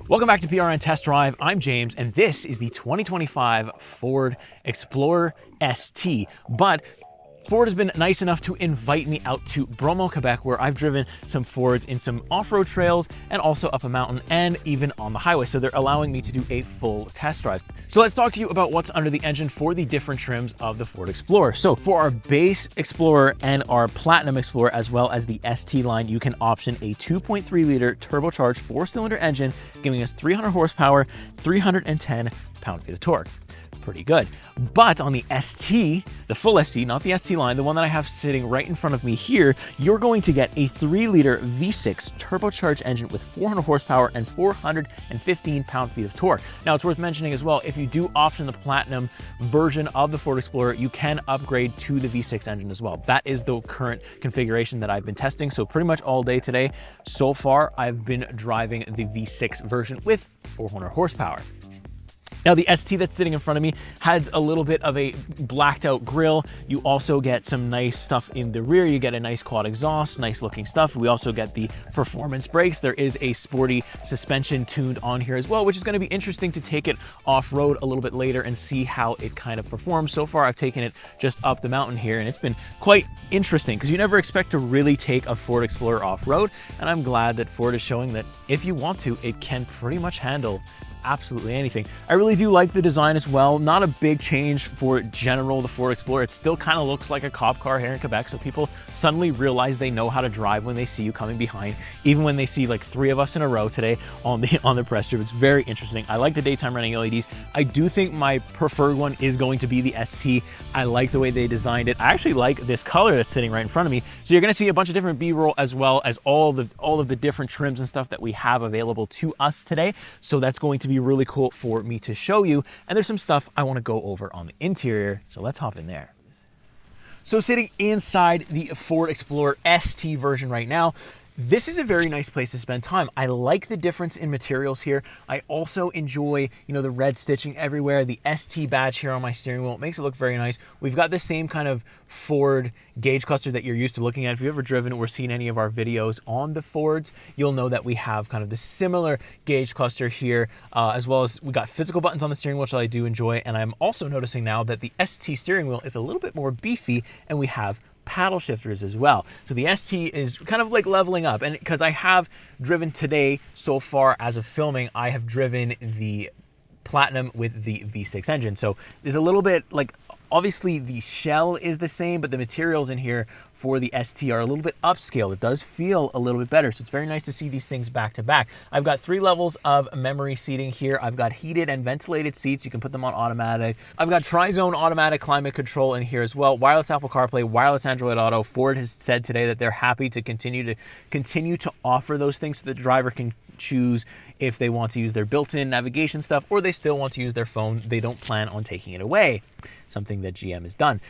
Welcome back to PRN Test Drive. I'm James, and this is the 2025 Ford Explorer ST. But Ford has been nice enough to invite me out to Bromont, Quebec, where I've driven some Fords in some off-road trails and also up a mountain and even on the highway. So they're allowing me to do a full test drive. So let's talk to you about what's under the engine for the different trims of the Ford Explorer. So for our base Explorer and our Platinum Explorer, as well as the ST line, you can option a 2.3 liter turbocharged 4-cylinder engine, giving us 300 horsepower, 310 pound-feet of torque. Pretty good. But on the ST, the full ST, not the ST line, the one that I have sitting right in front of me here, you're going to get a 3-liter V6 turbocharged engine with 400 horsepower and 415 pound-feet of torque. Now, it's worth mentioning as well, if you do option the Platinum version of the Ford Explorer, you can upgrade to the V6 engine as well. That is the current configuration that I've been testing. So pretty much all day today, so far, I've been driving the V6 version with 400 horsepower. Now, the ST that's sitting in front of me has a little bit of a blacked out grille. You also get some nice stuff in the rear. You get a nice quad exhaust, nice looking stuff. We also get the performance brakes. There is a sporty suspension tuned on here as well, which is going to be interesting to take it off-road a little bit later and see how it kind of performs. So far, I've taken it just up the mountain here, and it's been quite interesting because you never expect to really take a Ford Explorer off-road. And I'm glad that Ford is showing that if you want to, it can pretty much handle absolutely anything. I really do like the design as well. Not a big change for the Ford Explorer. It still kind of looks like a cop car here in Quebec, so people suddenly realize they know how to drive when they see you coming behind, even when they see like 3 of us in a row today on the press trip. It's very interesting. I like the daytime running LEDs. I do think my preferred one is going to be the ST. I like the way they designed it. I actually like this color that's sitting right in front of me. So you're going to see a bunch of different B-roll as well as all of the different trims and stuff that we have available to us today. So that's going to be really cool for me to show you. And there's some stuff I want to go over on the interior. So let's hop in there. So sitting inside the Ford Explorer ST version right now, this is a very nice place to spend time. I like the difference in materials here. I also enjoy, the red stitching everywhere. The ST badge here on my steering wheel, it makes it look very nice. We've got the same kind of Ford gauge cluster that you're used to looking at. If you've ever driven or seen any of our videos on the Fords, you'll know that we have kind of the similar gauge cluster here, as well as we got physical buttons on the steering wheel, which I do enjoy. And I'm also noticing now that the ST steering wheel is a little bit more beefy, and we have paddle shifters as well. So the ST is kind of like leveling up, and because I have driven today so far as of filming, I have driven the Platinum with the V6 engine. So there's a little bit like, obviously the shell is the same, but the materials in here for the ST are a little bit upscale. It does feel a little bit better. So it's very nice to see these things back to back. I've got 3 levels of memory seating here. I've got heated and ventilated seats. You can put them on automatic. I've got tri-zone automatic climate control in here as well. Wireless Apple CarPlay, wireless Android Auto. Ford has said today that they're happy to continue to offer those things so the driver can choose if they want to use their built-in navigation stuff or they still want to use their phone. They don't plan on taking it away, something that GM has done.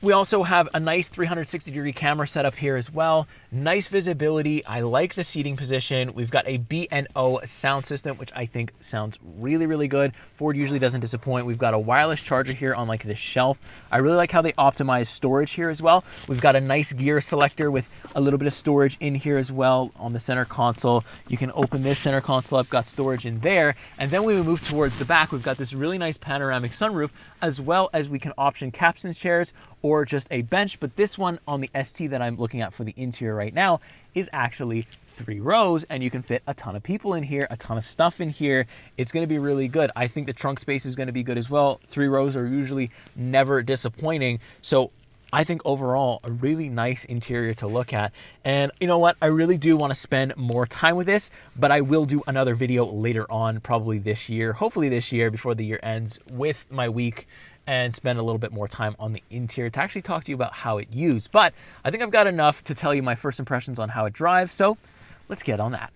We also have a nice 360-degree camera setup here as well. Nice visibility. I like the seating position. We've got a B&O sound system, which I think sounds really, really good. Ford usually doesn't disappoint. We've got a wireless charger here on like the shelf. I really like how they optimize storage here as well. We've got a nice gear selector with a little bit of storage in here as well on the center console. You can open this center console up, got storage in there. And then when we move towards the back, we've got this really nice panoramic sunroof, as well as we can option capstan chairs or just a bench. But this one on the ST that I'm looking at for the interior right now is actually 3 rows, and you can fit a ton of people in here, a ton of stuff in here. It's going to be really good. I think the trunk space is going to be good as well. 3 rows are usually never disappointing. So I think overall a really nice interior to look at. And you know what? I really do want to spend more time with this, but I will do another video later on, probably this year, hopefully this year before the year ends, with my week and spend a little bit more time on the interior to actually talk to you about how it used. But I think I've got enough to tell you my first impressions on how it drives, so let's get on that.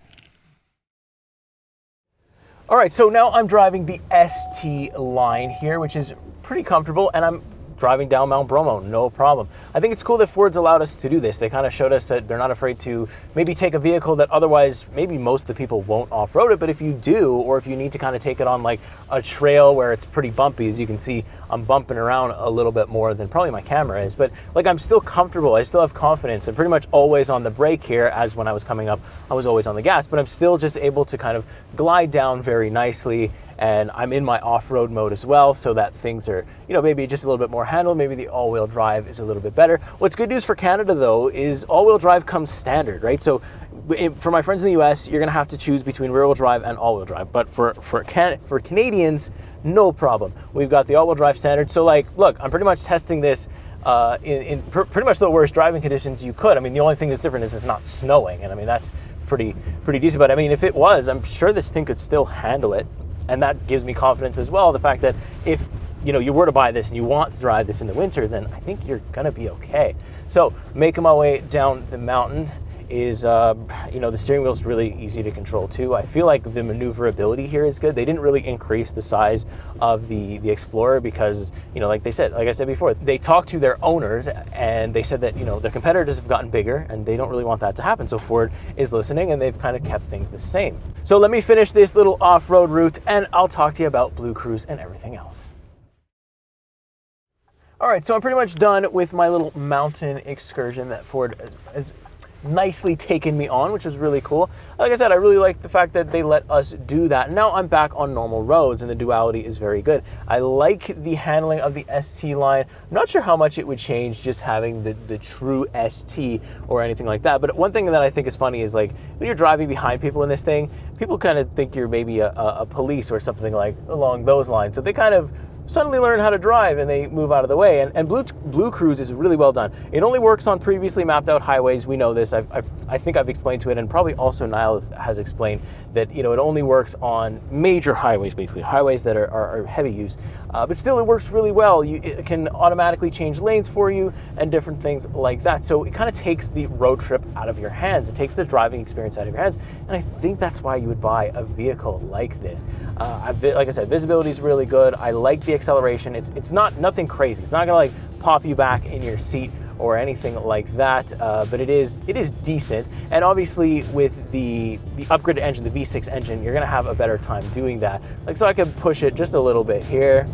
All right, so now I'm driving the ST line here, which is pretty comfortable, and I'm driving down Mount Bromont, no problem. I think it's cool that Ford's allowed us to do this. They kind of showed us that they're not afraid to maybe take a vehicle that otherwise maybe most of the people won't off-road it, but if you do, or if you need to kind of take it on like a trail where it's pretty bumpy, as you can see, I'm bumping around a little bit more than probably my camera is, but like I'm still comfortable, I still have confidence. I'm pretty much always on the brake here, as when I was coming up, I was always on the gas, but I'm still just able to kind of glide down very nicely, and I'm in my off-road mode as well, so that things are, you know, maybe just a little bit more handled, maybe the all-wheel drive is a little bit better. What's good news for Canada though is all-wheel drive comes standard, right? So for my friends in the US, you're gonna have to choose between rear-wheel drive and all-wheel drive, but for Canadians, no problem. We've got the all-wheel drive standard, so like, look, I'm pretty much testing this in pretty much the worst driving conditions you could. I mean, the only thing that's different is it's not snowing, and I mean, that's pretty decent, but I mean, if it was, I'm sure this thing could still handle it. And that gives me confidence as well, the fact that if you know you were to buy this and you want to drive this in the winter, then I think you're gonna be okay. So making my way down the mountain is, you know, the steering wheel is really easy to control too. I feel like the maneuverability here is good. They didn't really increase the size of the Explorer because, you know, like I said before, they talked to their owners and they said that, you know, their competitors have gotten bigger and they don't really want that to happen. So Ford is listening and they've kind of kept things the same. So let me finish this little off-road route and I'll talk to you about Blue Cruise and everything else. All right, so I'm pretty much done with my little mountain excursion that Ford has nicely taken me on, which is really cool. Like I said, I really like the fact that they let us do that. Now I'm back on normal roads and the duality is very good. I like the handling of the ST line. I'm not sure how much it would change just having the true ST or anything like that, but one thing that I think is funny is like when you're driving behind people in this thing, people kind of think you're maybe a police or something like along those lines. So they kind of suddenly learn how to drive and they move out of the way. And Blue Cruise is really well done. It only works on previously mapped out highways. We know this. I think I've explained to it, and probably also Niall has explained that, you know, it only works on major highways, basically highways that are heavy use. But still, it works really well. It can automatically change lanes for you and different things like that. So it kind of takes the road trip out of your hands. It takes the driving experience out of your hands. And I think that's why you would buy a vehicle like this. Like I said, visibility is really good. I like the acceleration. It's nothing crazy. It's not gonna like pop you back in your seat or anything like that, but it is decent. And obviously with the upgraded engine, the V6 engine, you're gonna have a better time doing that. Like, so I could push it just a little bit here.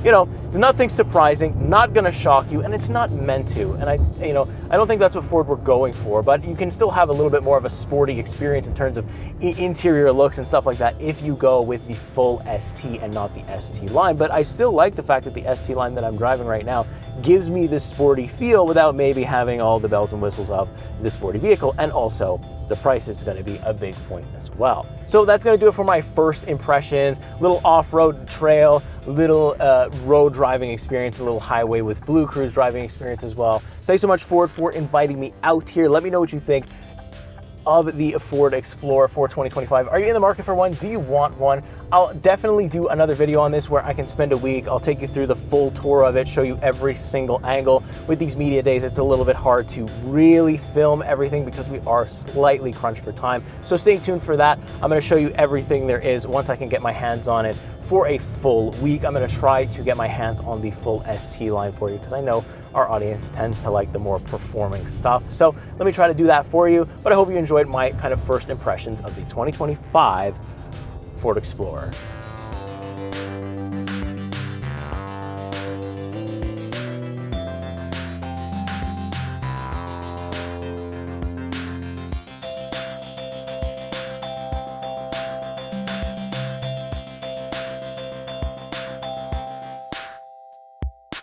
You know, nothing surprising, not gonna shock you, and it's not meant to. And I don't think that's what Ford were going for, but you can still have a little bit more of a sporty experience in terms of interior looks and stuff like that if you go with the full ST and not the ST line. But I still like the fact that the ST line that I'm driving right now gives me this sporty feel without maybe having all the bells and whistles of the sporty vehicle, and also the price is going to be a big point as well. So that's going to do it for my first impressions. Little off-road trail, little road driving experience, a little highway with Blue Cruise driving experience as well. Thanks so much, Ford, for inviting me out here. Let me know what you think of the Ford Explorer for 2025. Are you in the market for one? Do you want one? I'll definitely do another video on this where I can spend a week. I'll take you through the full tour of it, show you every single angle. With these media days, it's a little bit hard to really film everything because we are slightly crunched for time. So stay tuned for that. I'm gonna show you everything there is once I can get my hands on it for a full week. I'm gonna try to get my hands on the full ST line for you because I know our audience tends to like the more performing stuff. So let me try to do that for you, but I hope you enjoyed my kind of first impressions of the 2025 Ford Explorer.